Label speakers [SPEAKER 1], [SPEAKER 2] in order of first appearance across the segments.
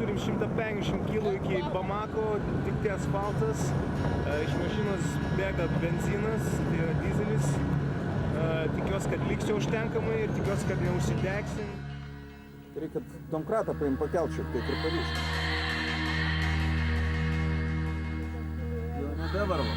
[SPEAKER 1] turim 150 km iki Bamako, tik tai asfaltas. Iš mašinos bėga benzinas, tai yra dizelis. Tikiuosi, kad liksiu užtenkamai ir tikiuosi, kad neužsidegsim.
[SPEAKER 2] Reikia domkratą paim pakelt šiek tiek ir pavyzdžiui. Jau nebevarva.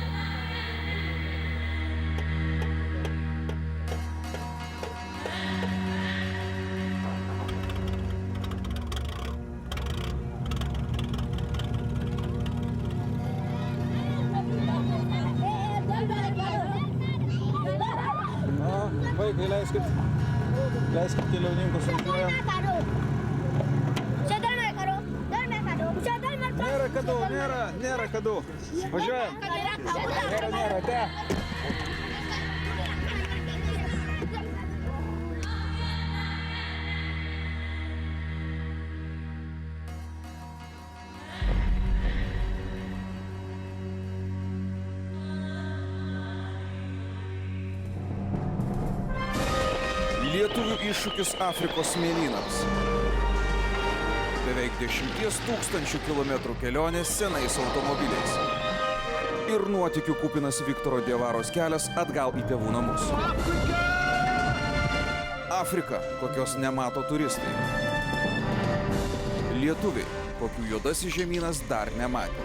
[SPEAKER 2] Vaikai, leiskit keliauninkus važiuojam. Nėra kadų. Važiuojam. Nėra, te.
[SPEAKER 3] Lietuvių iššūkis Afrikos smėlynams. Beveik 10 000 kilometrų kelionės senais automobiliais. Ir nuotykių kupinas Viktoro Diavaros kelias atgal į tėvų namus. Afrika, kokios nemato turistai. Lietuviai, kokių juodasis žemynas dar nematė.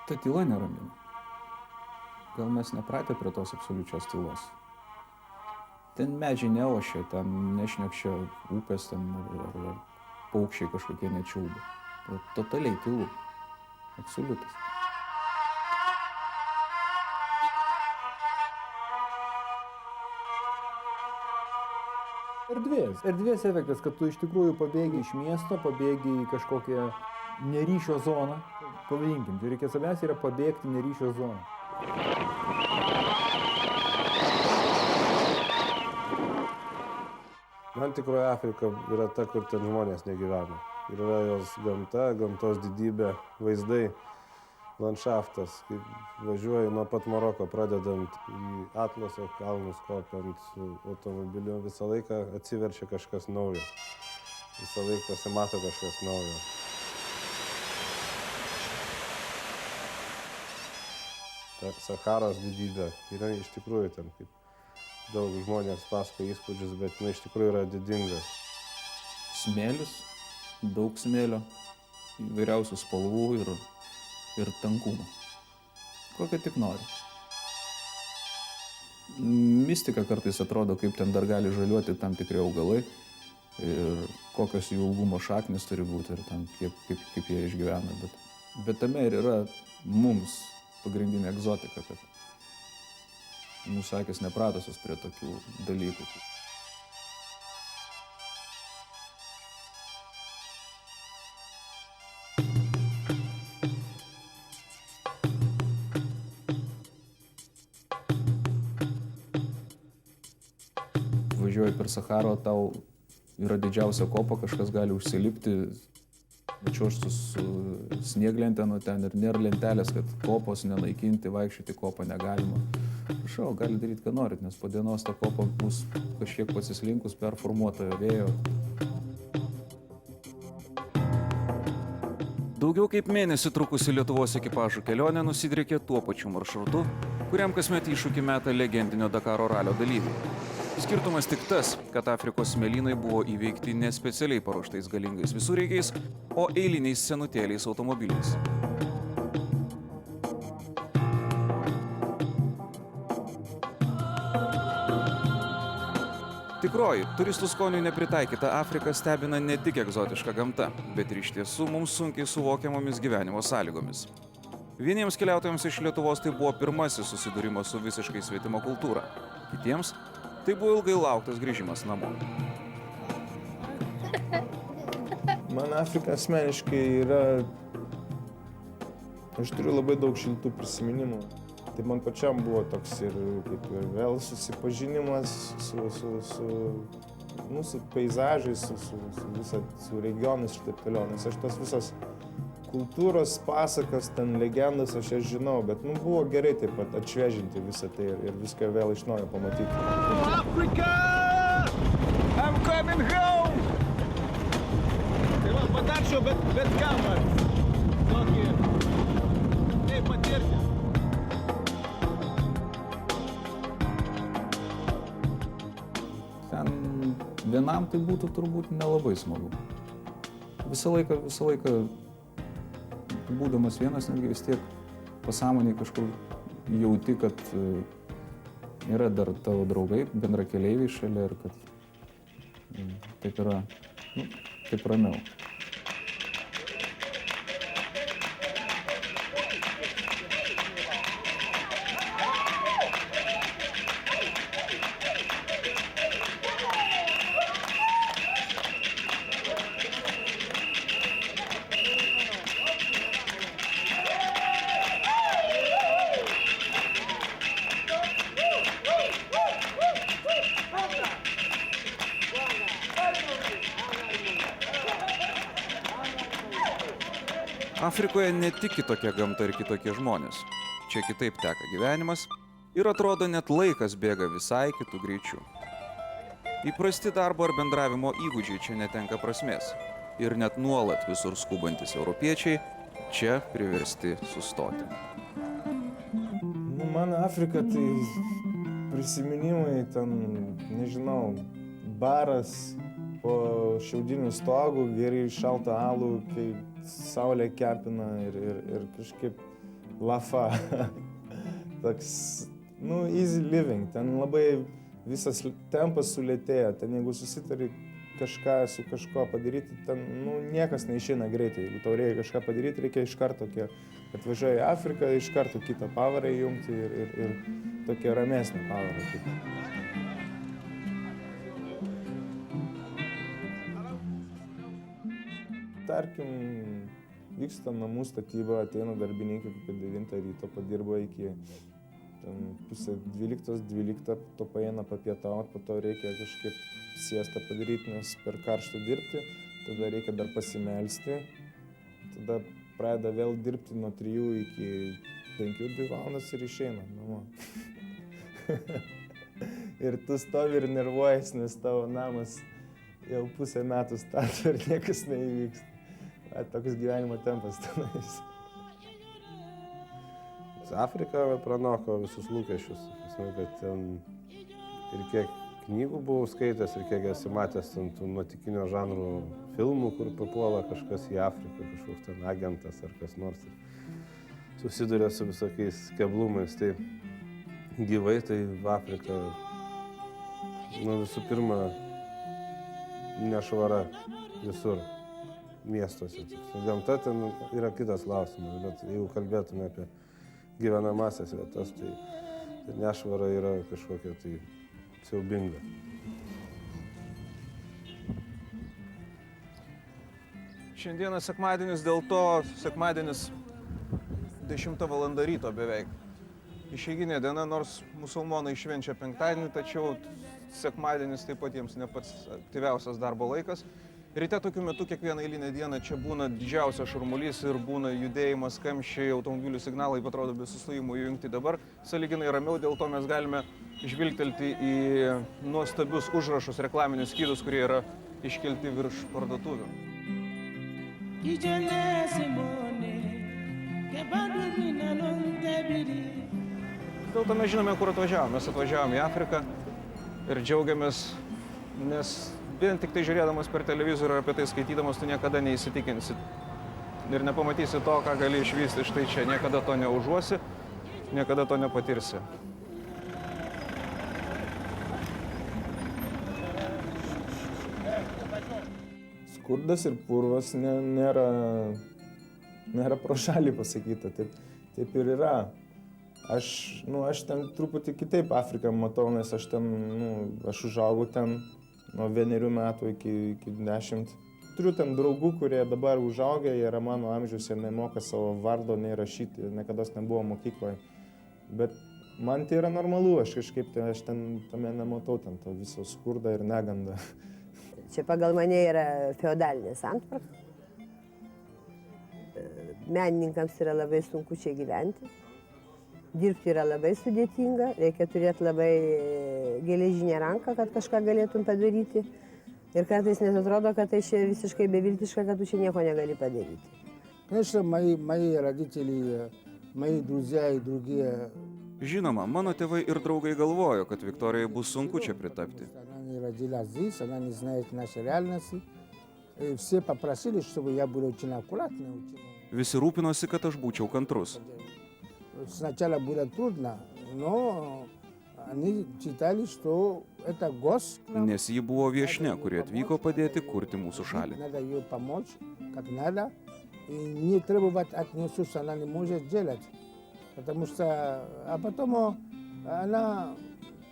[SPEAKER 2] Ta tyla neramina. Gal mes nepratę prie tos absoliučios tylos. Ten medžiai neošia, ten nešnekšia upės, ten ar paukščiai kažkokie nečiulba. Totaliai tylu. Absoliutas. Erdvės efektas, kad tu iš tikrųjų pabėgi iš miesto, pabėgi į kažkokią neryšio zoną. Pavadinkim, tai reikia svarbiausia yra pabėgti neryšio zoną.
[SPEAKER 4] Man tikroji Afrika yra ta, kur ten žmonės negyvena. Yra jos gamta, gamtos didybė, vaizdai, landšaftas. Kaip važiuoju nuo pat Maroko, pradedant į Atlaso kalnus, kopiant automobiliu, visą laiką atsiverčia kažkas naujo. Visą laiką pasimato kažkas naujo. Ta Saharos didybė yra iš tikrųjų ten, kaip daug žmonės pasakoja įspūdžius, bet iš tikrųjų yra didinga.
[SPEAKER 2] Smėlis, daug smėlio, įvairiausių spalvų ir tankumo. Kokią tik nori. Mistika kartais atrodo, kaip ten dar gali žaliuoti tam tikri augalai ir kokios jų ilgumo šaknis turi būti ir tam, kaip jie išgyvena. Bet tame ir yra mums pagrindinė egzotika, kad mūsų akys nepratusios prie tokių dalykų. Važiuoji per Saharą, tau yra didžiausia kopa, kažkas gali užsilipti, čiuožti su snieglente, nu ten ir nėra lentelės, kad kopos nenaikinti, vaikščioti kopą negalima. Prašau, gali daryti, ką norit, nes po dienos ta kopa bus kažkiek pasislinkus, performuota vėjo.
[SPEAKER 3] Daugiau kaip mėnesį trukusi Lietuvos ekipažų kelionė nusidriekė tuo pačiu maršrutu, kuriam kasmet iššūkį meta legendinio Dakaro ralio dalyviai. Skirtumas tik tas, kad Afrikos smėlynai buvo įveikti ne specialiai paruoštais galingais visureigiais, o eiliniais senutėliais automobiliais. Tikroji, turistų skoniui nepritaikyta Afrika stebina ne tik egzotiška gamta, bet ir iš tiesų mums sunkiai suvokiamomis gyvenimo sąlygomis. Vieniems keliautojams iš Lietuvos tai buvo pirmasis susidūrimas su visiškai svetima kultūra. Kitiems tai buvo ilgai lauktas grįžimas namo.
[SPEAKER 4] Man Afrika asmeniškai yra... Aš turiu labai daug šiltų prisiminimų. Tai man pačiam buvo toks ir kaip ir vėl susipažinimas su peizažais, su regionais ir taip toliau. Nes aš tos visas
[SPEAKER 1] kultūros pasakas, ten legendas aš jas žinau, bet buvo gerai taip pat atšviežinti visą tai ir viską vėl iš naujo pamatyti.
[SPEAKER 5] Africa! I'm coming home! Tai va, patarčiau, bet kam, tokį, taip patirti.
[SPEAKER 2] Ten vienam tai būtų turbūt nelabai smagu. Visą laiką, būdamas vienas, netgi vis tiek pasąmonėj kažkur jauti, kad yra dar tavo draugai, bendrakeleiviai šalia ir kad taip yra, taip ramiau.
[SPEAKER 3] Afrikoje ne tik kitokia gamta ir kitokie žmonės. Čia kitaip teka gyvenimas ir atrodo net laikas bėga visai kitų greičių. Įprasti darbo ar bendravimo įgūdžiai čia netenka prasmės. Ir net nuolat visur skubantis europiečiai čia priversti sustoti.
[SPEAKER 1] Man Afrika tai prisiminimai ten, nežinau, baras po šiaudinių stogų, geri šaltą alų, kai saulė kepina ir kažkaip lafa. Toks, easy living. Ten labai visas tempas sulėtėja. Ten jeigu susitari kažką su kažko padaryti, ten niekas neišeina greitai. Jeigu tau reikia kažką padaryti, reikia iš karto, atvažiuoji į Afriką, iš karto kitą pavarą įjungti ir tokia ramesnė pavarą. Tarkim, vyksta namų statyba, ateina darbininkai kokią 9 ryto, padirba iki 11:30, to paeina papietauti, po to reikia kažkaip siestą padaryti, nes per karštą dirbti, tada reikia dar pasimelsti, tada pradeda vėl dirbti nuo 3 iki 5 valandas ir išeina namo. Ir tu stovi ir nervuojas, nes tavo namas jau pusę metų stato ir niekas neįvyksta. Toks gyvenimo tempas tenais.
[SPEAKER 4] Afrika pranoko visus lūkesčius. Kad ten ir kiek knygų buvau skaitęs, ir kiek esi matęs tų nuotykinio žanrų filmų, kur papuola kažkas į Afriką, kažkoks ten agentas ar kas nors. Susiduria su visokiais keblumais. Tai gyvai tai Afrika, visų pirma, nešvara visur. Miestuose. Gamta ten yra kitas klausimas, bet jeigu kalbėtume apie gyvenamasias vietas, tai nešvara yra kažkokia tai siaubinga.
[SPEAKER 3] Šiandieną sekmadienis, dėl to sekmadienis 10 val. Ryto beveik. Išeiginė diena, nors musulmonai švenčia penktadienį, tačiau sekmadienis taip pat jiems ne pats aktyviausias darbo laikas. Ryte tokiu metu kiekvieną eilinę dieną čia būna didžiausias šurmulys ir būna judėjimas, kamščiai, automobilių signalai, atrodo, be sustojimų įjungti. Dabar sąlyginai ramiau, dėl to mes galime žvilgtelti į nuostabius užrašus, reklaminius skydus, kurie yra iškelti virš parduotuvių. Dėl to mes žinome, kur atvažiavome. Mes atvažiavome į Afriką ir džiaugiamės, nes vien tik tai žiūrėdamas per televizorių ir apie tai skaitydamas, tu niekada neįsitikinsi ir nepamatysi to, ką gali išvysti štai čia. Niekada to neužuosi, niekada to nepatirsi.
[SPEAKER 1] Skurdas ir purvas nėra pro šalį pasakyta, taip ir yra. Aš ten truputį kitaip Afriką matau, nes aš užaugau ten nuo 1 metų iki 10. Turiu ten draugų, kurie dabar užaugę, jie yra mano amžius, jie nemoka savo vardo nei rašyti, niekada nebuvo mokykloje. Bet man tai yra normalu, aš ten tame nematau ten to viso skurdą ir negandą.
[SPEAKER 6] Čia pagal mane yra feodalinė santvarka. menininkams yra labai sunku čia gyventi. Dirbti yra labai sudėtinga, reikia turėti labai geležinę ranką, kad kažką galėtum padaryti. Ir kartais net atrodo, kad tai čia visiškai beviltiška, kad tu čia nieko negali padaryti.
[SPEAKER 7] Конечно, мои родители, мои друзья и другие.
[SPEAKER 3] Žinoma, mano tėvai ir draugai galvojo, kad Viktorijai bus sunku čia pritapti.
[SPEAKER 7] Она не родилась здесь, она не знает нашей реальности. И все попросили, чтобы я был очень аккуратный.
[SPEAKER 3] Visi rūpinosi, kad aš būčiau kantrus.
[SPEAKER 7] Сначала было трудно, но они считали, что это гость.
[SPEAKER 3] Nes ji buvo viešnia, kuri atvyko padėti kurti mūsų šalį.
[SPEAKER 7] Надо ей помочь, как надо, и не требовать от нее, что она не может делать. Потому что, а потом она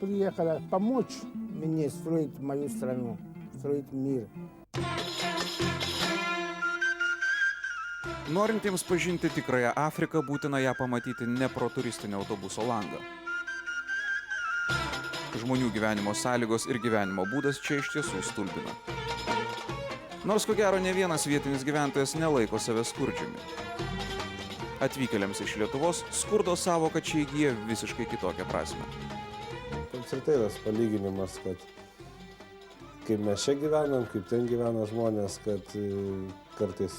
[SPEAKER 7] приехала помочь мне строить мою страну, строить мир.
[SPEAKER 3] Norintiems pažinti tikrąją Afriką, būtina ją pamatyti ne pro turistinio autobuso langą. Žmonių gyvenimo sąlygos ir gyvenimo būdas čia iš tiesų stulbina. Nors ko gero ne vienas vietinis gyventojas nelaiko save skurdžiumi. Atvykėliams iš Lietuvos skurdo savoka čia įgyja visiškai kitokią prasme.
[SPEAKER 4] Apskritai tas palyginimas, kad kaip mes čia gyvenam, kaip ten gyvena žmonės, kad kartais,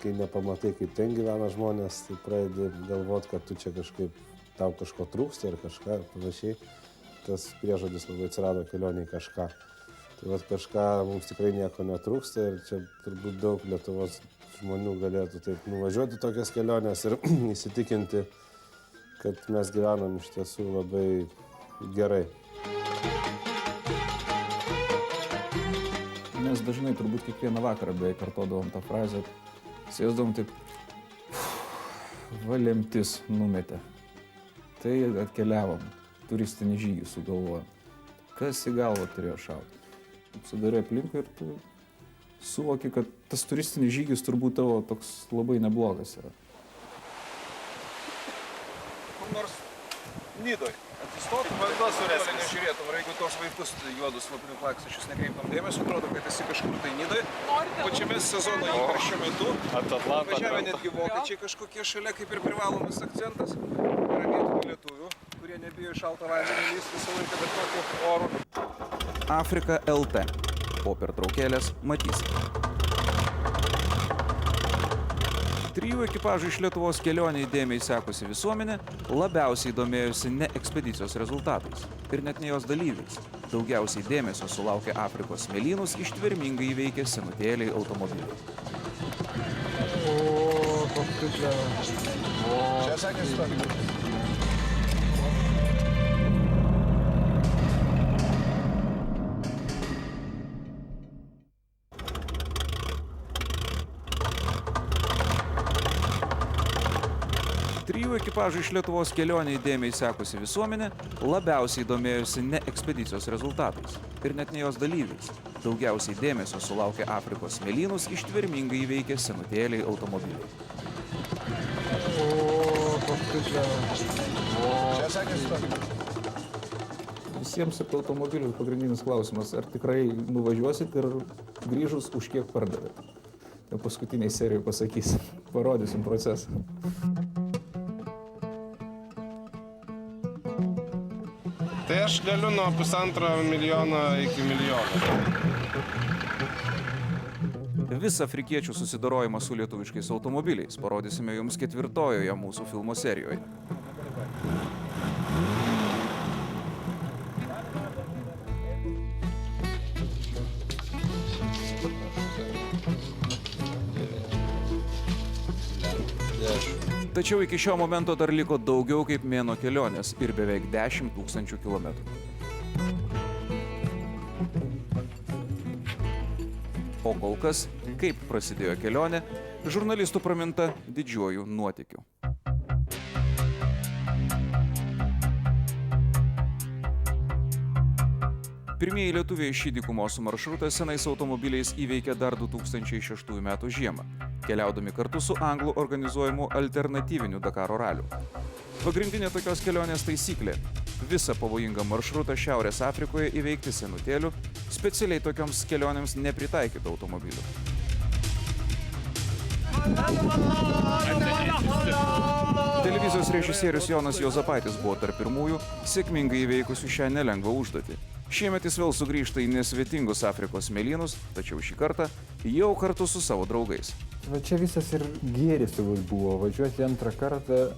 [SPEAKER 4] kai nepamatai, kaip ten gyvena žmonės, tai pradedi galvoti, kad tu čia kažkaip, tau kažko trūksta ir kažką ir panašiai. Tas priežodis labai atsirado kelioniai kažką. Tai vat kažką mums tikrai nieko netrūksta ir čia turbūt daug Lietuvos žmonių galėtų taip nuvažiuoti tokias keliones ir įsitikinti, kad mes gyvenam iš tiesų labai gerai.
[SPEAKER 2] Mes dažnai turbūt kiekvieną vakarą beveik kartodavom tą frazę, sėsdavom taip, va lemtis numetė. Tai atkeliavom, turistinį žygį sugalvojom. Kas į galvą turėjo šauti? Apsidarai aplinkui ir tu suvoki, kad tas turistinis žygis turbūt tavo toks labai neblogas yra.
[SPEAKER 5] Kur nors Nidoj atsistotum, vanduo surėsim, nežiūrėtum, ir jeigu tos vaikus juodus lapinių plaksačius nekreiptum dėmesio, atrodo, kad esi kažkur tai Nidoj, pačiame sezono įkarščio metu, važiavę netgi vokiečiai kažkokie šalia, kaip ir privalomas akcentas, yra vietinių lietuvių, kurie nebijo šaltą vandenį lįsti visą laiką, bet tokiu oru.
[SPEAKER 3] Afrika LT. Po pertraukėlės matysime. 3 ekipažų iš Lietuvos kelionę įdėmiai sekusi visuomenė labiausiai domėjosi ne ekspedicijos rezultatais ir net ne jos dalyviais. Daugiausiai dėmesio sulaukė Afrikos smėlynus ištvermingai įveikę senutėliai automobiliai.
[SPEAKER 5] Čia sakė istorija.
[SPEAKER 3] Ekipažų iš Lietuvos kelionę įdėmiai sekusi visuomenė labiausiai domėjosi ne ekspedicijos rezultatais ir net ne jos dalyviais. Daugiausiai dėmesio sulaukė Afrikos smėlynus ištvermingai įveikę senutėliai automobiliai.
[SPEAKER 5] Čia sakė istorija.
[SPEAKER 2] Visiems apie automobilių pagrindinis klausimas, ar tikrai nuvažiuosit ir grįžus už kiek pardavėt. Tai paskutiniai serijai pasakys, parodysim procesą.
[SPEAKER 4] Tai aš galiu nuo 1,5 milijono iki milijono.
[SPEAKER 3] Visą afrikiečių susidorojimą su lietuviškais automobiliais parodysime jums 4-ojoje mūsų filmo serijoje. Tačiau iki šio momento dar liko daugiau kaip mėnuo kelionės ir beveik 10 000 kilometrų. O kol kas, kaip prasidėjo kelionė, žurnalistų praminta didžiuoju nuotykiu. Pirmieji lietuviai šį dykumos maršrutą senais automobiliais įveikė dar 2006 metų žiemą, keliaudami kartu su anglų organizuojamu alternatyviniu Dakaro raliu. Pagrindinė tokios kelionės taisyklė – visą pavojingą maršrutą Šiaurės Afrikoje įveikti senutėlių, specialiai tokioms kelionėms nepritaikytų automobilių. Televizijos režisierius Jonas Juozapaitis buvo tarp pirmųjų sėkmingai įveikusių šią nelengvą užduotį. Šiemet jis vėl sugrįžta į nesvetingus Afrikos smėlynus, tačiau šį kartą jau kartu su savo draugais.
[SPEAKER 8] Va čia visas ir gėris buvo važiuoti antrą kartą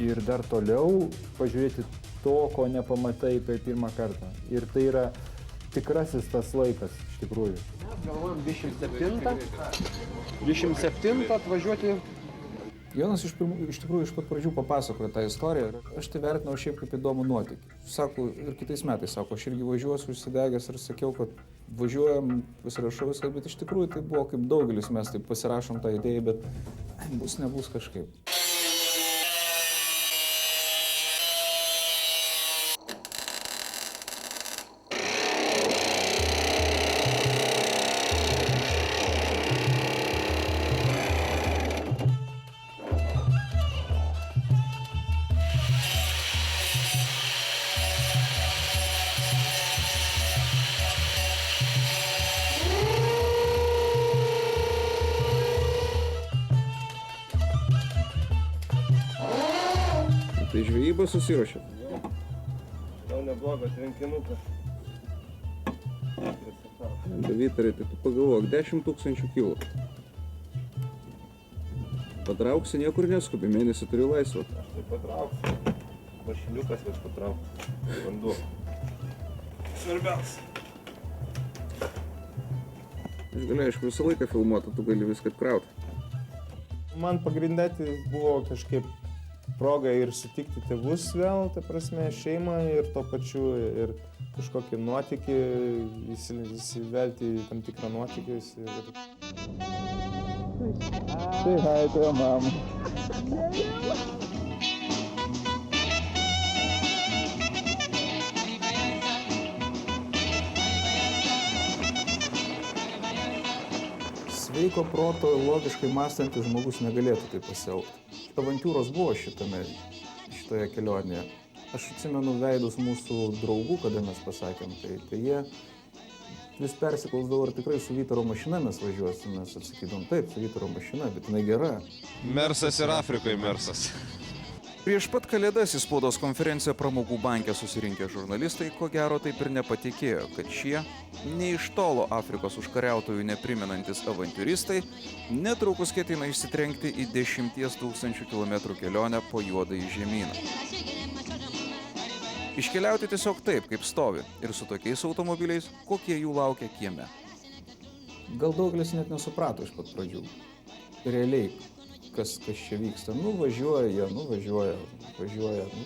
[SPEAKER 8] ir dar toliau pažiūrėti to, ko nepamatai per pirmą kartą. Ir tai yra tikrasis tas laikas iš tikrųjų.
[SPEAKER 9] Mes galvojam 27 atvažiuoti.
[SPEAKER 2] Jonas iš tikrųjų iš pat pradžių papasakojo tą istoriją. Aš tai vertinau šiaip kaip įdomų nuotykį. Sako, ir kitais metais, sako, aš irgi važiuosiu užsidegęs ir sakiau, kad važiuojam, pasirašau viską, bet iš tikrųjų tai buvo kaip daugelis, mes taip pasirašom tą idėją, bet bus nebus kažkaip.
[SPEAKER 3] Tai žvejybą susiruošė.
[SPEAKER 1] Gal neblogas rinkinukas.
[SPEAKER 3] Vytarai, tai tu pagalvok, 10 000 kilų. Patrauksi, niekur neskubi, mėnesį turi laisvą.
[SPEAKER 1] Aš tai patrauksiu. Mašiniukas vis patrauksiu. Vanduo. Svarbiausia.
[SPEAKER 3] Aš galiu, aišku, visą laiką filmuoti, tu gali viską krauti.
[SPEAKER 1] Man pagrindė tai buvo kažkaip proga ir sutikti tėvus vėl, ta prasme, šeimą ir tuo pačiu ir kažkokį nuotykį, įsivelti į tam tikrą nuotykį.
[SPEAKER 8] Say hi to your mom.
[SPEAKER 2] Sveiko proto, logiškai mąstantis žmogus negalėtų taip pasielgti. Avantūros buvo šitoje kelionėje. Aš atsimenu veidus mūsų draugų, kada mes pasakėm, tai jie vis persiklausdavo, ar tikrai su Vytaro mašina mes važiuosim, mes atsakydom, taip, su Vytaro mašina, bet jinai gera.
[SPEAKER 5] Mersas ir Afrikoje Mersas.
[SPEAKER 3] Prieš pat Kalėdas į spaudos konferenciją pramogų banke susirinkę žurnalistai, ko gero taip ir nepatikėjo, kad šie, ne iš tolo Afrikos užkariautojų neprimenantis avantiūristai, netrukus ketina išsitrenkti į 10 000 kilometrų kelionę po juodąjį žemyną. Iškeliauti tiesiog taip, kaip stovi, ir su tokiais automobiliais, kokie jų laukia kieme.
[SPEAKER 2] Gal daugelis net nesuprato iš pat pradžių. Realiai, kas čia vyksta. Važiuoja,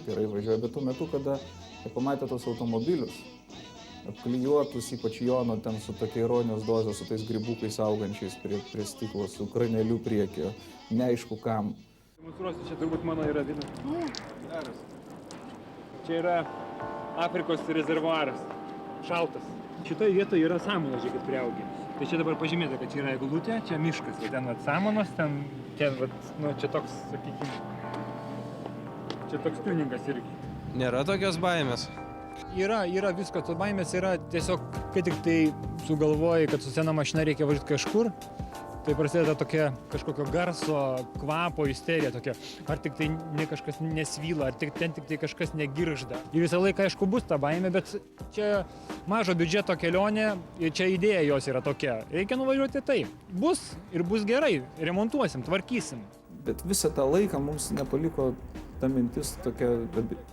[SPEAKER 2] gerai važiuoja, bet tuo metu, kada jie pamatė tos automobilius, apklijuotus, ypač Jono, ten su tokia ironijos doze, su tais grybukais augančiais prie stiklo, su kraneliu priekio, neaišku kam.
[SPEAKER 10] Demonstruosiu, čia turbūt mano yra viena. Čia yra Afrikos rezervuaras, šaltas. Šitoje vietoje yra samanos, žiūrėkit, priaugę. Tai čia dabar pažymėta, kad čia yra eglutė, čia miškas, ten samanos, čia toks, sakykime, čia toks tuningas irgi.
[SPEAKER 9] Nėra tokios baimės.
[SPEAKER 10] Yra visko, tos baimės yra tiesiog, kai tik tai sugalvoji, kad su sena mašina reikia važiuoti kažkur, tai prasideda tokia kažkokio garso, kvapo isterija tokia. Ar tik tai kažkas nesvyla, ar ten tik tai kažkas negiržda. Ir visą laiką, aišku, bus ta baimė, bet čia mažo biudžeto kelionė, čia idėja jos yra tokia. Reikia nuvažiuoti tai. Bus ir bus gerai, remontuosim, tvarkysim.
[SPEAKER 2] Bet visą tą laiką mums nepaliko ta mintis tokia,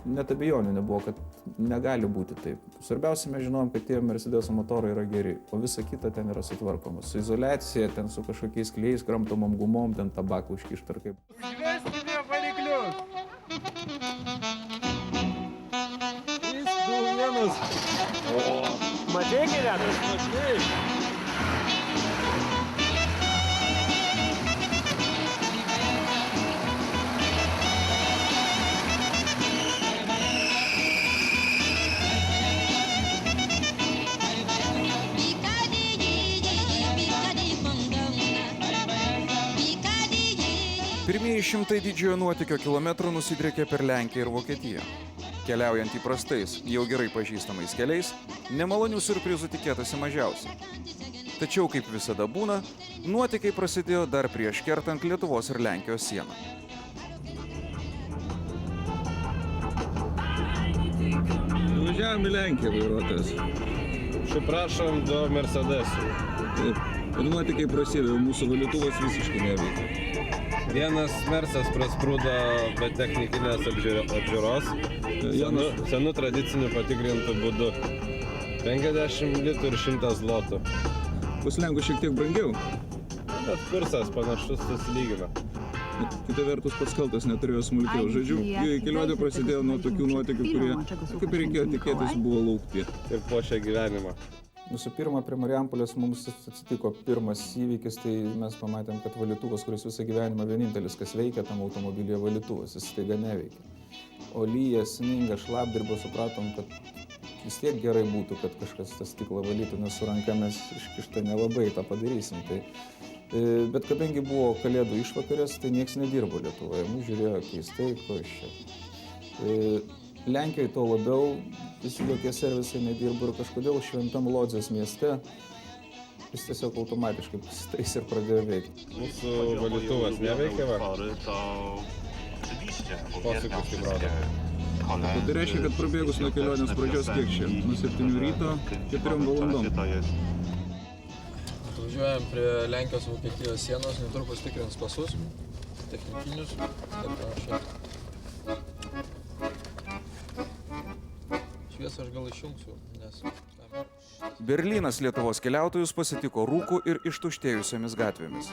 [SPEAKER 2] net abejonių nebuvo, kad negali būti taip. Svarbiausia, mes žinom, kad tie Mercedeso motorai yra geri, o visa kita ten yra sutvarkoma. Su izoliacija, ten su kažkokiais klijais, kramtomom gumom, ten tabakų užkišta ar kaip.
[SPEAKER 10] Užveskime variklius! 3, 2, 1. Matei, geretas? Matei.
[SPEAKER 3] Pirmieji 100 didžiojo nuotykio kilometrų nusidriekė per Lenkiją ir Vokietiją. Keliaujant įprastais, jau gerai pažįstamais keliais, nemalonių siurprizų tikėtasi mažiausiai. Tačiau, kaip visada būna, nuotykiai prasidėjo dar prieš kertant Lietuvos ir Lenkijos sieną.
[SPEAKER 11] Važiavam į Lenkiją, vairuotojas.
[SPEAKER 4] Šiprašom do Mercedesų.
[SPEAKER 11] Taip. Ir nuotykiai prasidėjo, mūsų valytuvas visiškai neveikia.
[SPEAKER 4] Vienas Mersas prasprūdo be technikinės apžiūros. Senu tradiciniu patikrintų būdu. 50 litrų ir 100 zlotų.
[SPEAKER 11] Pas Lenkų šiek tiek brangiau.
[SPEAKER 4] Bet kursas panašus susilygina.
[SPEAKER 11] Kita vertus pats kaltas neturėjo smulkiau. Žodžiu, kelionė prasidėjo nuo tokių nuotykių, kurie, kaip ir reikėjo tikėtis, buvo laukti.
[SPEAKER 4] Ir puošia gyvenimą.
[SPEAKER 2] Visų pirma, prie Marijampolės mums atsitiko pirmas įvykis, tai mes pamatėm, kad valytuvas, kuris visą gyvenimą vienintelis, kas veikia tam automobilyje valytuvas, jis staiga neveikia. O lyja, sninga, šlapdirba, supratom, kad vis tiek gerai būtų, kad kažkas tą stiklą valytų, nes su ranka mes iškištą nelabai tą padarysim. Bet kadangi buvo kalėdų išvakarės, tai nieks nedirbo Lietuvoje. Mūsų žiūrėjo keistai, ko iš čia. Lenkijoje to labiau, visi jokie servisai nedirbo ir kažkodėl Šventam Lodzės mieste jis tiesiog automatiškai pasitaisė ir pradėjo veikti.
[SPEAKER 4] Mūsų valytuvas neveikia, va? Posūkis kaip rodo.
[SPEAKER 11] Tai reiškia, kad prabėgus nuo kelionės pradžios kiek čia? Nuo 7 ryto 4 valandom.
[SPEAKER 9] Važiuojam prie Lenkijos Vokietijos sienos, netrukus tikrins pasus, technikinius ir panašiai. Šviesą aš gal išjungsiu, nes...
[SPEAKER 3] Berlynas Lietuvos keliautojus pasitiko rūkų ir ištuštėjusiomis gatvėmis.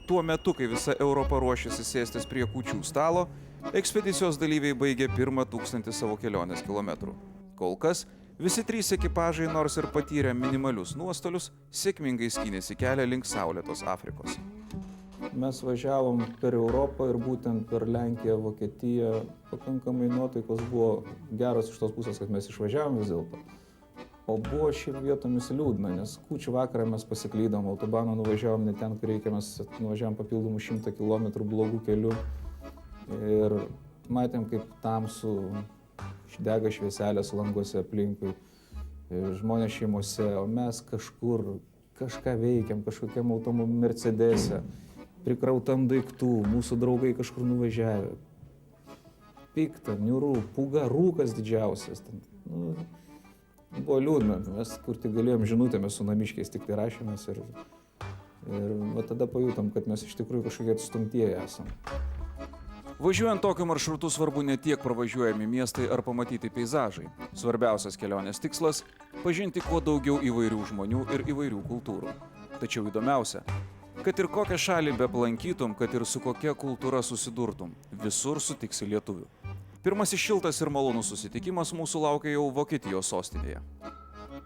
[SPEAKER 3] Tuo metu, kai visa Europa ruošėsi sėstis prie kūčių stalo, ekspedicijos dalyviai baigė pirmą 1000 savo kelionės kilometrų. Kol kas, visi 3 ekipažai, nors ir patyrė minimalius nuostolius, sėkmingai skynėsi kelią link saulėtos Afrikos.
[SPEAKER 2] Mes važiavom per Europą ir būtent per Lenkiją, Vokietiją. Pakankamai nuotaikos buvo geros iš tos pusės, kad mes išvažiavom vis dėlto. O buvo šiaip vietomis liūdna, nes kūčių vakarą mes pasiklydom, autobanu nuvažiavom ne ten, kur reikia, mes nuvažiavom papildomų 100 km blogų kelių. Ir matėm, kaip tamsų dega švieselės languose aplinkui, žmonės šeimose, o mes kažkur kažką veikiam, kažkokiam automobiliu Mercedese, prikrautam daiktų, mūsų draugai kažkur nuvažiavę. Pikta, niūru, pūga, rūkas didžiausias. Buvo liūdna, mes kur tik galėjom žinutėmis su namiškiais tik tai rašėmės ir tada pajutom, kad mes iš tikrųjų kažkokie atstumtieji esam.
[SPEAKER 3] Važiuojant tokiu maršrutu svarbu ne tiek pravažiuojami miestai ar pamatyti peizažai. Svarbiausias kelionės tikslas – pažinti kuo daugiau įvairių žmonių ir įvairių kultūrų. Tačiau įdomiausia, kad ir kokią šalį beplankytum, kad ir su kokia kultūra susidurtum, visur sutiksi lietuvių. Pirmasis šiltas ir malonus susitikimas mūsų laukia jau Vokietijos sostinėje.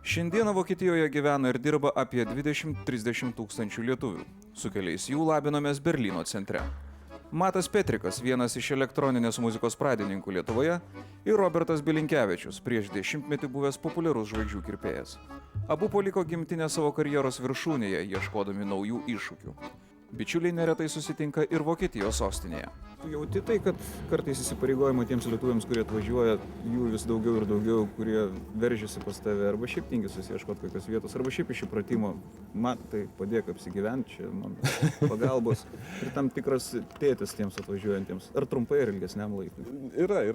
[SPEAKER 3] Šiandieną Vokietijoje gyvena ir dirba apie 20–30 tūkstančių lietuvių. Su keliais jų labinomės Berlyno centre. Matas Petrikas, vienas iš elektroninės muzikos pradininkų Lietuvoje, ir Robertas Bilinkevičius, prieš 10-metį buvęs populiarus žvaigždžių kirpėjas. Abu paliko gimtinę savo karjeros viršūnėje, ieškodami naujų iššūkių. Bičiuliai neretai susitinka ir Vokietijos sostinėje.
[SPEAKER 11] Tu jauti tai, kad kartais įsipareigojama tiems lietuviams, kurie atvažiuoja, jų vis daugiau ir daugiau, kurie veržiasi pas tave, arba šiaip tingi susiieškoti kokios vietos, arba šiaip iš įpratimo, man tai padėk apsigyventi čia, man pagalbos ir tam tikras tėtis tiems atvažiuojantiems, ar trumpai ar ilgesniam laikui.
[SPEAKER 4] Yra.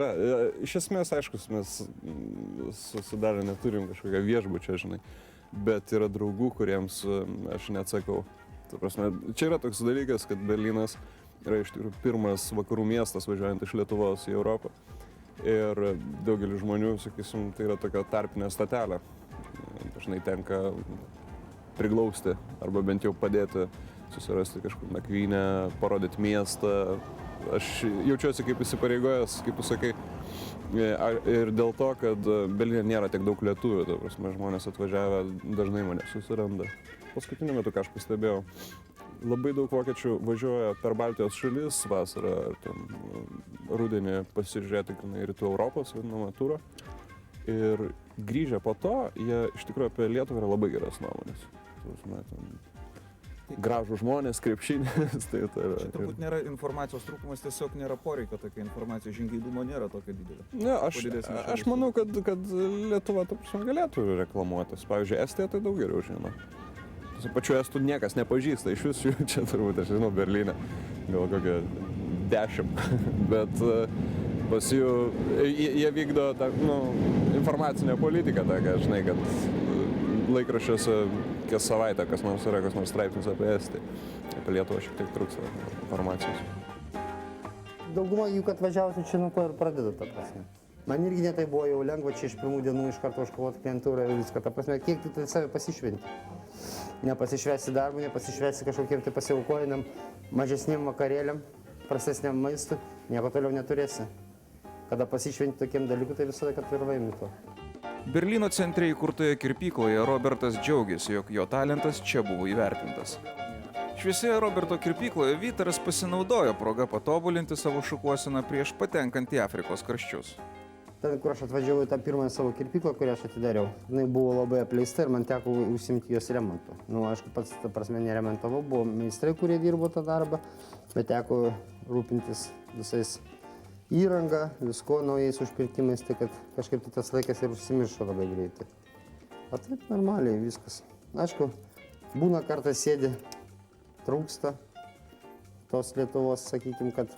[SPEAKER 4] Iš esmės, aišku, mes sudarę neturim kažkokią viešbučią, žinai, bet yra draugų, kuriems aš neatsakau. Čia yra toks dalykas, kad Berlynas yra iš tikrųjų pirmas vakarų miestas važiuojant iš Lietuvos į Europą. Ir daugelis žmonių, sakysim, tai yra tokia tarpinė statelė. Dažnai tenka priglausti arba bent jau padėti susirasti kažkur nakvynę, parodyti miestą. Aš jaučiuosi kaip įsipareigojęs, kaip tu sakai, ir dėl to, kad Berlyne nėra tiek daug lietuvių, ta prasme, žmonės atvažiavę dažnai mane susiranda. Paskutiniu metu, ką aš pastebėjau, labai daug vokiečių važiuoja per Baltijos šalis vasarą ar ten rudenį pasižiūrėti į Rytų Europos vadinamą turą. Ir grįžę po to, jie iš tikrųjų apie Lietuvą yra labai geras nuomonės.
[SPEAKER 12] gražų žmonės, krepšinis. Tai yra.
[SPEAKER 11] Čia turbūt nėra informacijos trūkumas, tiesiog nėra poreikio tokia informacija, žingeidumo nėra tokio didelio.
[SPEAKER 12] Ne, aš manau, kad Lietuva galėtų reklamuotis. Pavyzdžiui, Estija tai daug geriau žino. Pačiu estų niekas nepažįsta, iš visų jų čia turbūt, aš žinau, Berlyne, gal kokie 10, bet pas jų, jie vykdo tą, informacinę politiką, tokią, žinai, kad laikraščiuose kas savaitę kas nors straipsnis apie Estiją. Apie Lietuvą šiek tiek trūksta informacijos.
[SPEAKER 13] Dauguma jų, kad važiavusių čia nuo ko ir pradeda, ta prasme. Man irgi netai buvo jau lengva čia iš pirmų dienų iš karto užkovoti klientūrą ir viską. Ta prasme, kiek tu save pasišventi. Nepasišvesti darbų, nepasišvesti kažkokiem tai pasiaukojinam, mažesniem vakarėliam, prastesniam maistui, nieko toliau neturėsi. Kada pasišventi tokiem dalykų, tai visada, kad ir laimi to.
[SPEAKER 3] Berlyno centre įkurtoje kirpykloje Robertas džiaugiasi, jog jo talentas čia buvo įvertintas. Šviesioje Roberto kirpykloje Vytaras pasinaudojo progą patobulinti savo šukuoseną prieš patenkant į Afrikos karščius.
[SPEAKER 13] Ten, kur aš atvažiavau į tą pirmąją savo kirpyklą, kurią aš atidariau, jinai buvo labai apleista ir man teko užsimti jos remontu. Aišku, pats, ta prasme, neremontavau, buvo meistrai, kurie dirbo tą darbą, bet teko rūpintis visais įranga, visko naujais užpirkimais, tai kad kažkaip tas laikas ir užsimiršo labai greitai. O taip normaliai viskas. Aišku, būna kartais sėdi, trūksta tos Lietuvos, sakykime, kad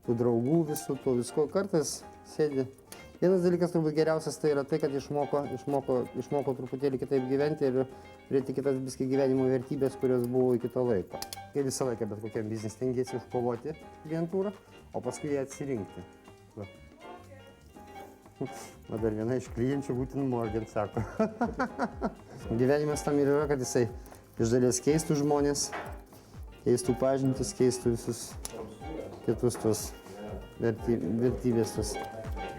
[SPEAKER 13] tų draugų visų, tų visko kartais sėdi. Vienas dalykas turbūt geriausias tai yra tai, kad išmoko truputėlį kitaip gyventi ir turėti kitas biskį gyvenimo vertybės, kurios buvo iki to laiko. Kai visą laiką bet kokiam biznis stengiasi užkovoti klientūrą, o paskui ją atsirinkti. O dar viena iš klienčių Guten Morgen sako. Gyvenimas tam ir yra, kad jisai iš dalies keistų žmonės, keistų pažintis, keistų visus kitus tos vertybės tos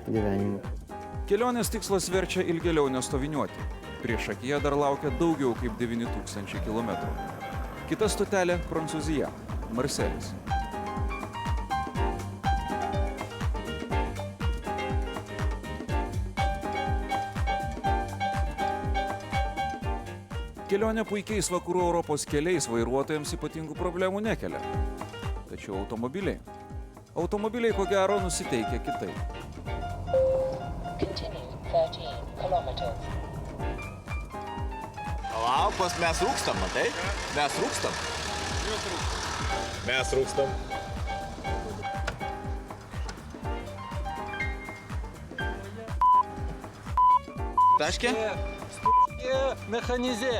[SPEAKER 13] gyvenimo.
[SPEAKER 3] Kelionės tikslas verčia ilgėliau nestoviniuoti. Prieš akiją dar laukia daugiau kaip 9000 kilometrų. Kita stotelė – Prancūzija, Marselis. Kelionė puikiais vakarų Europos keliais vairuotojams ypatingų problemų nekelia. Tačiau automobiliai. Automobiliai ko gero nusiteikia kitaip.
[SPEAKER 14] Laupas, mes rūkstam, matai? Mes rūkstam. Mes rūkstam. Taškė?
[SPEAKER 9] Stučkė mechanizė.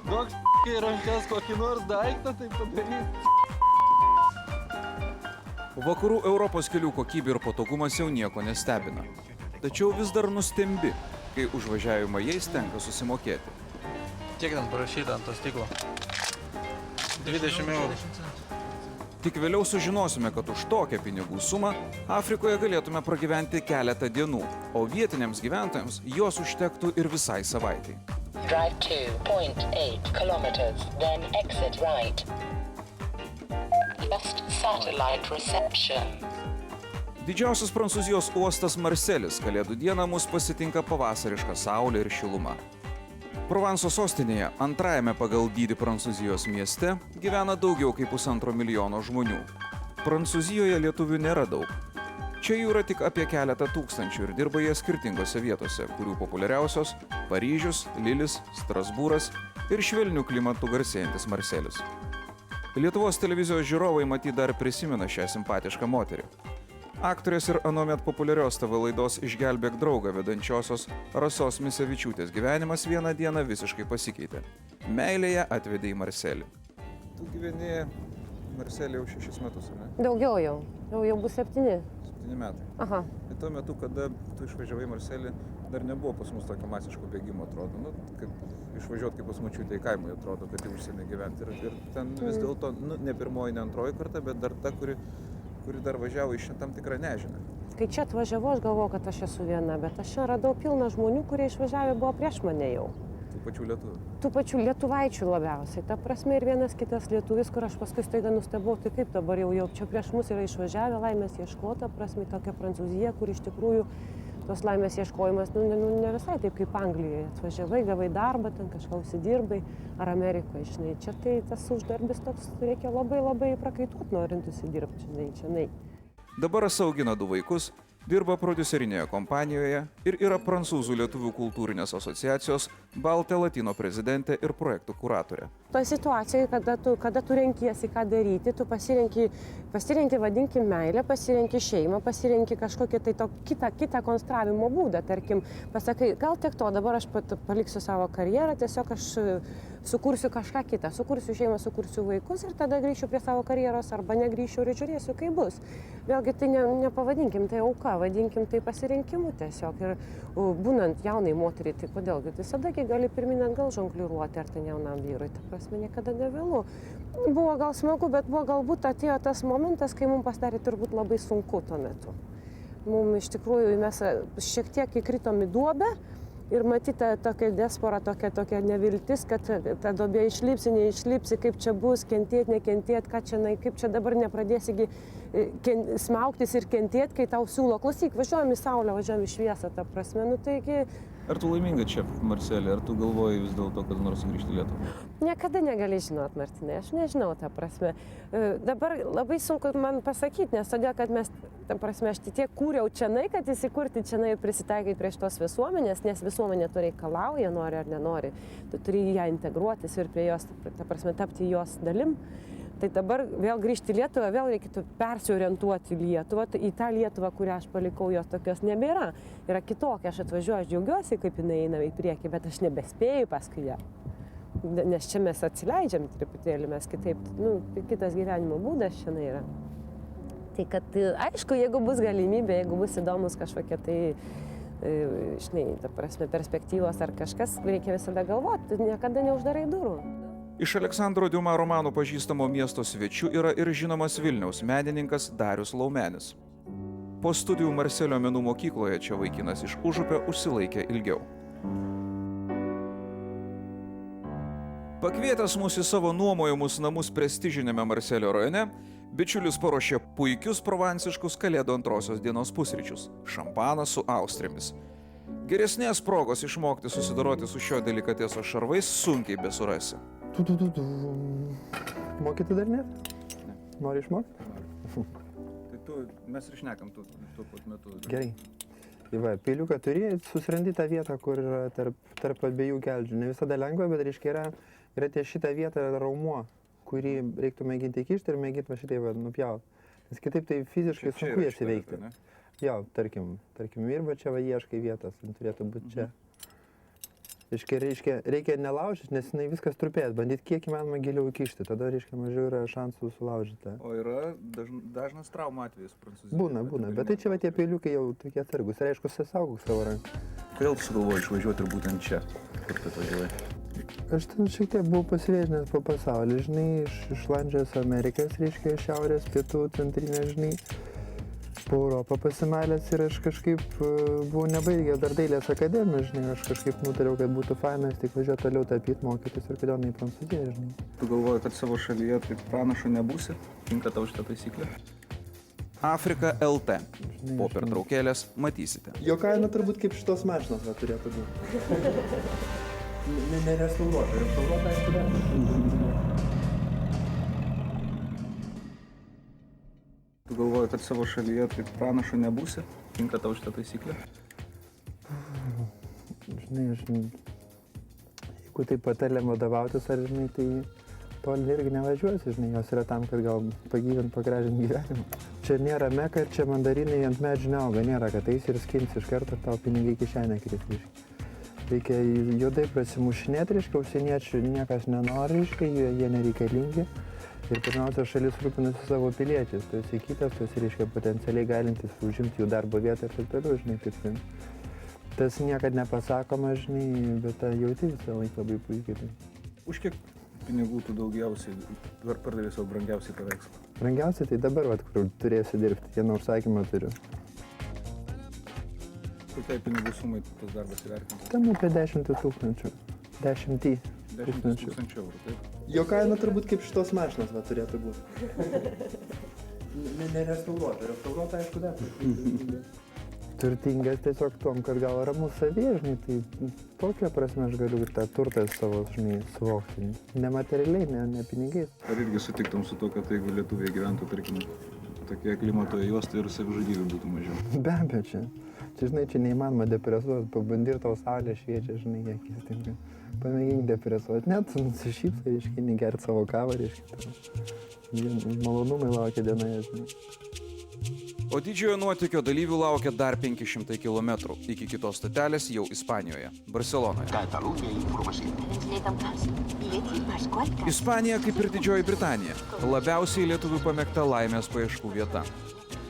[SPEAKER 9] Duok į rankas kokį nors daiktą, tai padarys.
[SPEAKER 3] Vakarų Europos kelių kokybė ir patogumas jau nieko nestebina. Tačiau vis dar nustembi, kai užvažiavimą jais tenka susimokėti.
[SPEAKER 9] Kiek ten parašyta ant to stiklo? 20 eurų.
[SPEAKER 3] Tik vėliau sužinosime, kad už tokią pinigų sumą Afrikoje galėtume pragyventi keletą dienų, o vietiniams gyventojams jos užtektų ir visai savaitai.
[SPEAKER 15] Drive 2.8 kilometers, then exit right. Best satellite reception.
[SPEAKER 3] Didžiausias Prancūzijos uostas Marselis kalėdų dieną mus pasitinka pavasariška saulė ir šiluma. Provanso sostinėje, antrajame pagal dydį Prancūzijos mieste, gyvena daugiau kaip 1,5 milijono žmonių. Prancūzijoje lietuvių nėra daug. Čia jų yra tik apie keletą tūkstančių ir dirba jie skirtingose vietose, kurių populiariausios – Paryžius, Lilis, Strasbūras ir švelnių klimatų garsėjantis Marselis. Lietuvos televizijos žiūrovai matyt dar prisimena šią simpatišką moterį. Aktorės ir anuomet populiarios TV laidos Išgelbėk draugą vedančiosios Rasos Misevičiūtės gyvenimas vieną dieną visiškai pasikeitė. Meilėje atvedė į Marselį.
[SPEAKER 11] Tu gyveni Marselį jau 6 metus, ar ne?
[SPEAKER 6] Daugiau jau bus 7.
[SPEAKER 11] 7 metai.
[SPEAKER 6] Aha.
[SPEAKER 11] Tai tuo metu, kada tu išvažiavai į Marselį, dar nebuvo pas mus tokio masiško bėgimo, atrodo. Kaip išvažiuoti kaip pas močiutę į kaimą, atrodo, kad į užsienį gyventi. Ir ten vis dėlto, ne pirmoji, ne antroji karta, bet dar ta, kuri dar važiavo iš čia tam tikrą nežinią.
[SPEAKER 16] Kai čia atvažiavau, aš galvojau, kad aš esu viena, bet aš čia radau pilną žmonių, kurie išvažiavę buvo prieš mane jau.
[SPEAKER 11] Tų pačių lietuvių.
[SPEAKER 16] Tų pačių lietuvaičių labiausiai. Ta prasme ir vienas kitas lietuvis, kur aš paskui staiga nustebau, tai kaip dabar jau čia prieš mus yra išvažiavę, laimės ieškota, prasme tokia Prancūzija, kur iš tikrųjų tos laimės ieškojimas, ne visai taip kaip Anglijoje. Atvažiavai, gavai darbą, ten kažką užsidirbai, ar Amerikoje, žinai. Čia tai tas uždarbis toks reikia labai prakaituot, norint užsidirbti, žinai.
[SPEAKER 3] Dabar Rasa augina 2 vaikus, dirba prodiuserinėje kompanijoje ir yra Prancūzų lietuvių kultūrinės asociacijos Baltė Latino prezidentė ir projektų kuratorė.
[SPEAKER 16] Toje situacijoje, kada tu renkiesi, ką daryti, tu pasirenki vadinkim meilę, pasirenki šeimą, pasirenki kažkokį tai kitą konstravimo būdą. Tarkim, pasakai, gal tiek to, dabar aš paliksiu savo karjerą, tiesiog aš sukursiu kažką kitą, sukursiu šeimą, sukursiu vaikus ir tada grįšiu prie savo karjeros arba negrįšiu ir žiūrėsiu, kaip bus. Vėlgi tai nepavadinkim tai auka, vadinkim tai pasirinkimu tiesiog. Ir būnant jaunai moteriai, tai kodėlgi visada gali pirmyn atgal žongliruoti ar ten jaunam vyrui, ta prasme niekada nevėlu. Buvo gal smagu, bet buvo galbūt atėjo tas momentas, kai mums pasidarė turbūt labai sunku tuo metu. Mums iš tikrųjų mes šiek tiek įkritom į duobę ir matyti tokia despora, tokia neviltis, kad ta duobė išlipsi, neišlipsi, kaip čia bus, kentėti, nekentėti, kaip čia dabar nepradėsi smaugtis ir kentėti, kai tau siūlo, klausyk, važiuojam į saulę, važiuojam į šviesą, ta prasme, taigi...
[SPEAKER 11] Ar tu laiminga čia, Marselė, ar tu galvoji vis dėlto, kad nors sugrįžti į Lietuvą?
[SPEAKER 16] Niekada negali žinot, Martinai, aš nežinau, ta prasme. Dabar labai sunku man pasakyti, nes todėl, kad mes, ta prasme, aš tiek kūriau čianai, kad įsikurti čianai prisitaikyti prie šitos visuomenės, nes visuomenė to reikalauja, nori ar nenori. Tu turi ją integruotis ir prie jos, ta prasme, tapti jos dalim. Tai dabar vėl grįžti į Lietuvą, vėl reikėtų persiorientuoti į Lietuvą, į tą Lietuvą, kurią aš palikau, jos tokios nebėra. Yra kitokia, aš atvažiuoju, aš džiaugiuosi, kaip jinai eina į priekį, bet aš nebespėju paskui ją. Nes čia mes atsileidžiam truputėlį, mes kitaip, kitas gyvenimo būdas šiandien yra. Tai kad, aišku, jeigu bus galimybė, jeigu bus įdomus kažkokie tai, žinai, ta prasme, perspektyvos ar kažkas, reikia visada galvoti, niekada neuždarai durų.
[SPEAKER 3] Iš Aleksandro Diuma romanų pažįstamo miesto svečių yra ir žinomas Vilniaus menininkas Darius Laumenis. Po studijų Marselio menų mokykloje čia vaikinas iš Užupio užsilaikė ilgiau. Pakvietęs mus į savo nuomojamus namus prestižinėme Marselio rajone, bičiulis paruošė puikius provansiškus Kalėdų antrosios dienos pusryčius – šampaną su austrėmis. Geresnės progos išmokti susidoroti su šio delikateso šarvais sunkiai besurasi.
[SPEAKER 17] Mokyti dar ne? Nori išmokti?
[SPEAKER 11] Tai mes ir šnekam tuo pat metu.
[SPEAKER 17] Gerai. Tai va, peiliuką turi, susirandi tą vietą, kur yra tarp abiejų keldžių. Ne visada lengva, bet reiškia yra ties šitą vietą raumuo, kurį reiktų mėginti įkišti ir mėginti va šitai va nupjauti. Nes kitaip tai fiziškai sunku jas įveikti. Jo, tarkim, ir va čia va ieškai vietos, turėtų būti čia. Reikia nelaužyti, nes jinai viskas trupės, bandyti kiek įmanoma giliau įkišti, tada mažiau yra šansų sulaužyti.
[SPEAKER 11] O yra dažnas traumų atvejis Prancūzijoje?
[SPEAKER 17] Būna, bet tai čia va tie peiliukai jau tokie atsargus ir aišku, sasaugok savo ranką.
[SPEAKER 11] Kodėl tu sugalvojai išvažiuoti ir būtent čia, kur tu atvažiavai?
[SPEAKER 17] Aš ten šiek tiek buvau pasivėžinęs po pasaulį, žinai, iš Landžijos Amerikos, reiškia, šiaurės, pietų, centrinė, žinai. Po Europą pasimalęs ir aš kažkaip buvau nebaigęs dar dailės akademiją, žinai, aš kažkaip nutariau, kad būtų fainas tik važiuoti toliau tapyti, mokytis ir kodėl ne į Prancūziją, žinai.
[SPEAKER 11] Tu galvoji, kad savo šalyje taip pranašu nebūsi? Tinka tau šitą taisyklę?
[SPEAKER 3] Afrika LT. Po pertraukėlės matysite.
[SPEAKER 17] Jo kaina turbūt kaip šitos mašinos va turėtų būti. Nerestauruota, aišku, dar.
[SPEAKER 11] Tu galvoji, kad savo šalyje taip pranašu nebūsi? Tinka tau šitą taisyklę?
[SPEAKER 17] Žinai, jeigu taip patarlėm vadovautis, ar žinai, tai toli irgi nevažiuosi, žinai, jos yra tam, kad gal pagyvint, pagražinti gyvenimą. Čia nėra meka ir čia mandarinai ant medžių neauga, nėra, kad eisi ir skins iš karto ir tau pinigai kišenė kris. Reikia juodai prasimušinėti, reiškia, užsieniečių niekas nenori, reiškia, jie nereikalingi. Ir pirmiausia, šalis rūpinasi savo piliečiais, tu esi kitas, tu esi, reiškia, potencialiai galintis užimti jų darbo vietą ir taip toliau, žinai, taip. Tas niekad nepasakoma, žinai, bet tą jauti visą laiką labai puikiai.
[SPEAKER 11] Už kiek pinigų tu daugiausiai pardavė savo brangiausiai paveikslą?
[SPEAKER 17] Brangiausiai tai dabar, kur turėsi dirbti, vieną užsakymą turiu.
[SPEAKER 11] Kokiai pinigų sumai tas darbas įvertintas?
[SPEAKER 17] Tam apie 10 000. 10
[SPEAKER 11] 000 eurų, taip?
[SPEAKER 17] Jo kaina turbūt kaip šitos mašinos va turėtų būti. Nerestauruota, aišku, dar. turtingas tiesiog tom, kad gal ramus savyje, žinai, tai tokia prasme aš galiu ir tą turtą savo, žinai, suvokti. Nematerialiai, ne pinigais.
[SPEAKER 11] Ar irgi sutiktum su to, kad jeigu lietuviai gyventų, tarkim, tokie klimato juostai ir savižudybių būtų mažiau?
[SPEAKER 17] Be abejo, čia, žinai, čia neįmanoma depresuoti, pabandyr tau saulė šviečia, žinai, akis, taip, pamėgink depresuoti, net nusišypsai, reiškia, negert savo kavą, reiškia, malonumai laukia dienoje, žinai.
[SPEAKER 3] O didžiojo nuotykio dalyvių laukia dar 500 km iki kitos stotelės jau Ispanijoje, Barcelonoje. Ispanija, kaip ir Didžioji Britanija, labiausiai lietuvių pamėgta laimės paieškų vieta.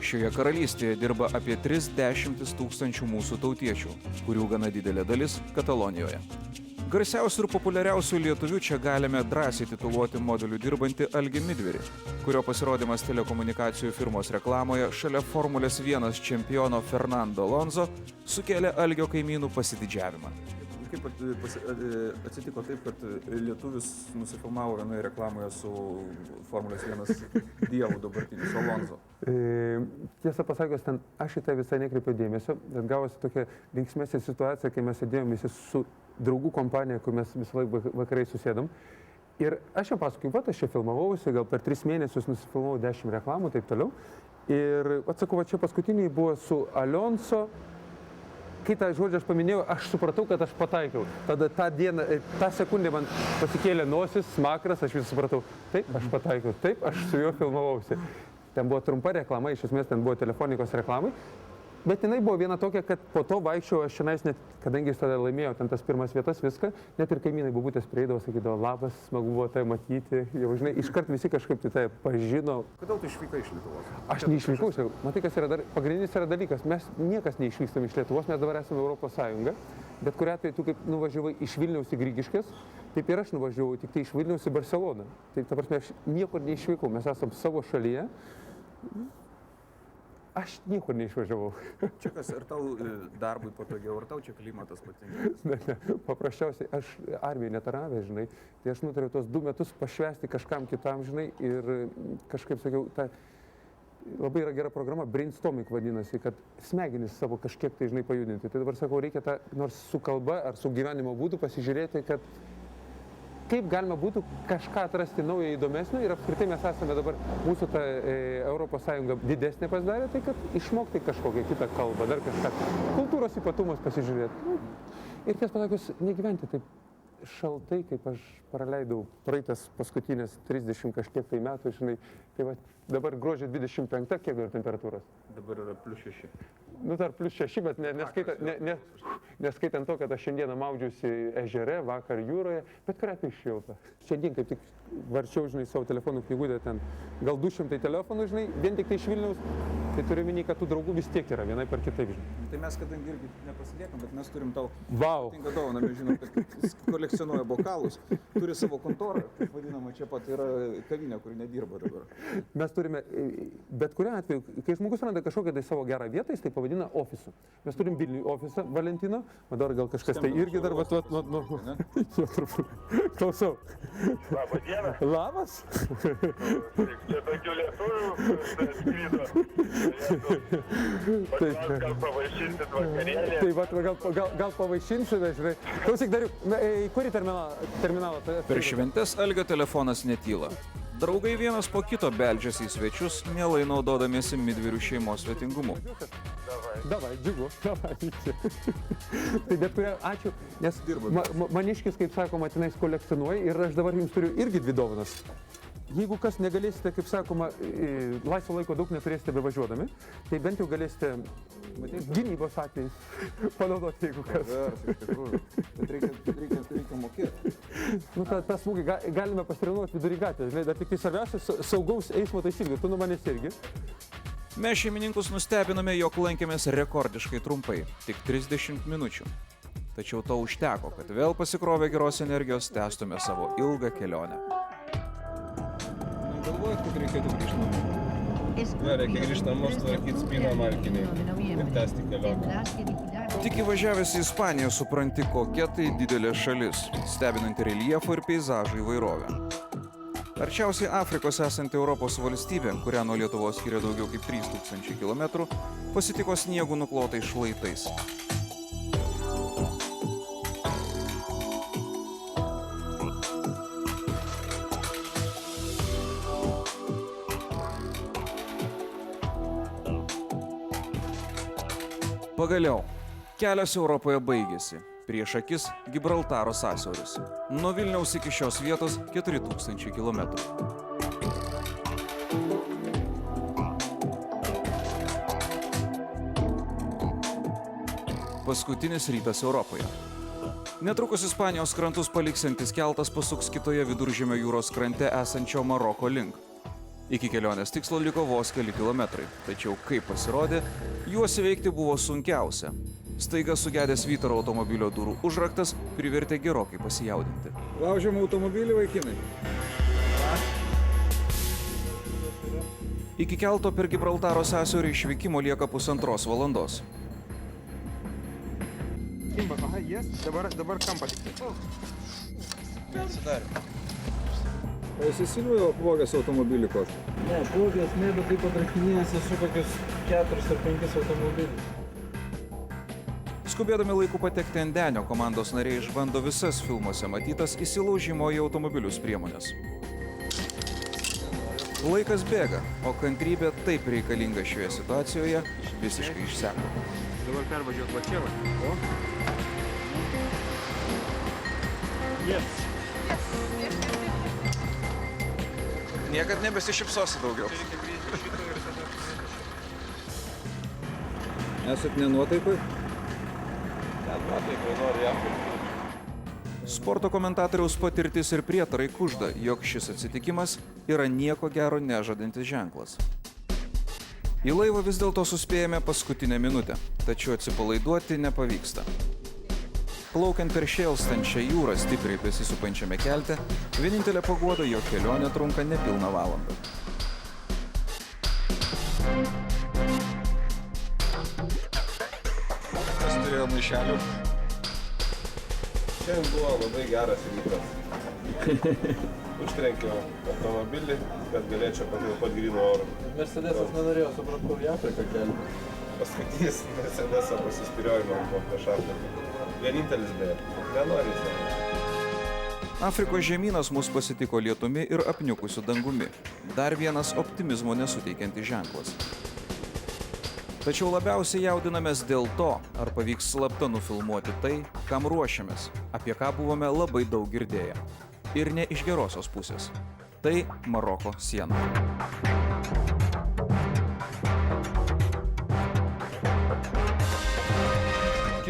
[SPEAKER 3] Šioje karalystėje dirba apie 30 000 mūsų tautiečių, kurių gana didelė dalis Katalonijoje. Garsiausių ir populiariausių lietuvių čia galime drąsiai tituluoti modeliu dirbantį Algį Midvirį, kurio pasirodymas telekomunikacijų firmos reklamoje šalia Formulės 1 čempiono Fernando Alonso sukėlė Algio kaimynų pasididžiavimą.
[SPEAKER 11] Kaip atsitiko taip, kad lietuvis nusifilmavo vienoje reklamoje su Formulės 1 dievu dabartiniu, su Alonso?
[SPEAKER 18] Tiesą pasakius, ten aš į tai visai nekreipiau dėmesio, bet gavosi tokia linksmesnė situacija, kai mes sėdėjom visi su draugų kompanija, kur mes visą laiką vakarai susėdom. Ir aš jau pasakoju, aš čia filmavausi, gal per 3 mėnesius nusifilmavau 10 reklamų, taip toliau. Ir atsakau, čia paskutiniai buvo su Alonso. Kai tą žodžią aš paminėjau, aš supratau, kad aš pataikiau. Tada tą dieną, tą sekundę man pasikėlė nosis, smakras, aš vis supratau, taip, aš pataikiau, taip, aš su juo filmavausi. Ten buvo trumpa reklama, iš esmės ten buvo telefonikos reklamai. Bet jinai buvo viena tokia, kad po to vaikščiau aš šiandien, net, kadangi jis tada laimėjo ten tas pirmas vietas, viską, net ir kaimynai bubutės prieidavo, sakydavo, labas, smagu buvo tai matyti, jau žinai, iškart visi kažkaip tai pažino.
[SPEAKER 11] Kodėl tu išvykai iš Lietuvos?
[SPEAKER 18] Aš neišvykau, matai, kas yra pagrindinis yra dalykas, mes niekas neišvykstam iš Lietuvos, mes dabar esame Europos Sąjunga, bet kuriuo atveju tu kaip nuvažiavai iš Vilniaus į Grigiškės, taip ir aš nuvažiavau tik tai iš Vilniaus į Barceloną. Tai ta prasme, aš niekur neišvykau, mes esam savo šalyje. Aš niekur neišvažiavau.
[SPEAKER 11] Čia kas, ar tau darbui patogiau, ar tau čia klimatas patinka?
[SPEAKER 18] Ne, paprasčiausiai, aš armijai netaravęs, žinai, tai aš nutariau tos 2 metus pašvęsti kažkam kitam, žinai, ir kažkaip sakiau, ta labai yra gera programa, brainstorming vadinasi, kad smegenis savo kažkiek tai, žinai, pajudinti. Tai dabar sakau, reikia tą, nors su kalba ar su gyvenimo būdu pasižiūrėti, kad kaip galima būtų kažką atrasti naujo įdomesnio ir apskritai mes esame dabar, mūsų ta Europos Sąjunga didesnė pasidarė, tai kad išmokti kažkokią kitą kalbą, dar kažką, kultūros ypatumus pasižiūrėti. Ir tiesą pasakius, negyventi taip šaltai, kaip aš praleidau praeitas paskutinės 30 kažkiek tai metų, žinai, tai va, dabar gruodžio 25, kiek yra temperatūros?
[SPEAKER 11] Dabar yra +6.
[SPEAKER 18] Nu, dar +6, bet neskaitant to, kad aš šiandieną maudžiausi ežere, vakar jūroje, bet kurią tai šilta. Šiandien kaip tik varčiau, žinai, savo telefonų knygutę ten, gal 200 telefonų, žinai, vien tik tai iš Vilniaus, tai turiu minį, kad tų draugų vis tiek yra, vienai per kitaip, žinai.
[SPEAKER 11] Tai mes kadangi irgi nepasiliekam, bet mes turim tau
[SPEAKER 18] tinka
[SPEAKER 11] dovaną, mes žinom, kad jis kolekcionuoja bokalus, turi savo kontorą, kaip vadinama, čia pat yra kavinė, kuri nedirba dabar.
[SPEAKER 18] Mes turime, bet kuriuo atveju, kai žmogus randa kažkokią tai savo gerą vietą, jis tai pavadina ofisu. Mes turim Vilniui ofisą Valentino, o dar gal kažkas tai irgi dar klausau.
[SPEAKER 19] Labą dieną.
[SPEAKER 18] Labas.
[SPEAKER 19] Čia tokių lietuvių skrydo. Gal pavaišinsit vakarienę.
[SPEAKER 18] Tai va, gal pavaišinsime, žinai. Klausyk, Dariuk, į kurį terminalą?
[SPEAKER 3] Per šventes Algio telefonas netyla. Draugai vienas po kito beldžiasi į svečius, mielai naudodamiesi Midvirių šeimos svetingumu.
[SPEAKER 18] Davai, džiugu, davai. Tai bet kuria, ačiū, nes maniškis, kaip sakoma, tenais kolekcionuoja ir aš dabar jums turiu irgi 2 dovanas. Jeigu kas negalėsite, kaip sakoma, laisvo laiko daug neturėsite bevažiuodami, tai bent jau galėsite gynybos atvejais panaudoti, jeigu kas.
[SPEAKER 11] Iš tikrųjų, bet reikia mokėti.
[SPEAKER 18] Nu, tą smūgį galime pasitreniruoti vidury gatvės, žinai, dar tik tai svarbiausia saugaus eismo taisyklių, tu nuo manęs irgi.
[SPEAKER 3] Mes šeimininkus nustebinome, jog lankėmės rekordiškai trumpai, tik 30 minučių. Tačiau to užteko, kad vėl pasikrovę geros energijos tęstume savo ilgą kelionę.
[SPEAKER 11] Galvojat, kad reikėtų grįžti namo?
[SPEAKER 4] Ne, reikia grįžti namo, sutvarkyti spyną markinį ir tęsti kelionę.
[SPEAKER 3] Tik įvažiavęs į Ispaniją supranti, kokia tai didelė šalis, stebinanti reljefo ir peizažų įvairovę. Arčiausiai Afrikos esanti Europos valstybė, kurią nuo Lietuvos skiria daugiau kaip 3000 km, pasitiko sniegų nuklotais šlaitais. Pagaliau, kelias Europoje baigėsi. Prieš akis Gibraltaro sąsiauris. Nuo Vilniaus iki šios vietos 4000 km. Paskutinis rytas Europoje. Netrukus Ispanijos krantus paliksantis keltas pasuks kitoje Viduržemio jūros krante esančio Maroko link. Iki kelionės tikslo liko vos keli kilometrai, tačiau, kaip pasirodė, juos įveikti buvo sunkiausia. Staiga sugedęs Vytaro automobilio durų užraktas privertė gerokai pasijaudinti.
[SPEAKER 11] Laužiam automobilį, vaikinai.
[SPEAKER 3] Iki kelto per Gibraltaro sąsiaurį išvykimo lieka 1,5 valandos.
[SPEAKER 5] Dabar kampą tik. Atsidarė.
[SPEAKER 11] O esi Silvijų apvogęs automobilį kokį?
[SPEAKER 9] Ne, apvogęs ne, bet taip atrakinėjęs esu kokius 4 ar 5 automobilius.
[SPEAKER 3] Skubėdami laiku patekti ant denio, komandos nariai išbando visas filmuose matytas įsilaužimo į automobilius priemonės. Laikas bėga, o kantrybė taip reikalinga šioje situacijoje visiškai išseko.
[SPEAKER 1] Dabar pervažiuot va čia, va.
[SPEAKER 5] Yes. Niekad nebesišypsosi daugiau.
[SPEAKER 11] Esat nenuotaikoj?
[SPEAKER 5] Nenuotaikoj, nori jam.
[SPEAKER 3] Sporto komentatoriaus patirtis ir prietarai kužda, jog šis atsitikimas yra nieko gero nežadantis ženklas. Į laivą vis dėlto suspėjame paskutinę minutę, tačiau atsipalaiduoti nepavyksta. Plaukiant per šėlstančią jūrą stipriai besisupančiame kelte, vienintelė paguoda, jog kelionė trunka nepilną valandą.
[SPEAKER 5] Kas turėjo maišelių?
[SPEAKER 4] Šiandien buvo labai geras rytas. Užtrenkiau automobilį, kad galėčiau pakvėpuoti gryno oro.
[SPEAKER 9] Mercedesas nenorėjo, supratau, į Afriką kelti.
[SPEAKER 4] Paskutinis Mercedeso pasispiriojimo po prieš Afriką. Vienintelis beje. Nenori jis.
[SPEAKER 3] Afrikos žemynas mus pasitiko lietumi ir apniukusiu dangumi. Dar vienas optimizmo nesuteikiantis ženklas. Tačiau labiausiai jaudinamės dėl to, ar pavyks slapta nufilmuoti tai, kam ruošiamės, apie ką buvome labai daug girdėję. Ir ne iš gerosios pusės. Tai Maroko siena.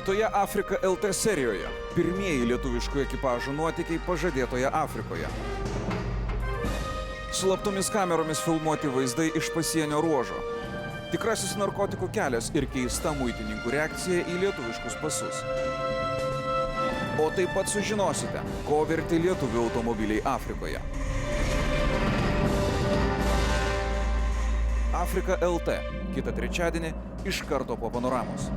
[SPEAKER 3] Kitoje Afrika LT serijoje pirmieji lietuviškų ekipažų nuotykiai pažadėtoje Afrikoje. Slaptomis kameromis filmuoti vaizdai iš pasienio ruožo. Tikrasis narkotikų kelias ir keista muitininkų reakcija į lietuviškus pasus. O taip pat sužinosite, ko verti lietuvių automobiliai Afrikoje. Afrika LT. Kitą trečiadienį iš karto po panoramos.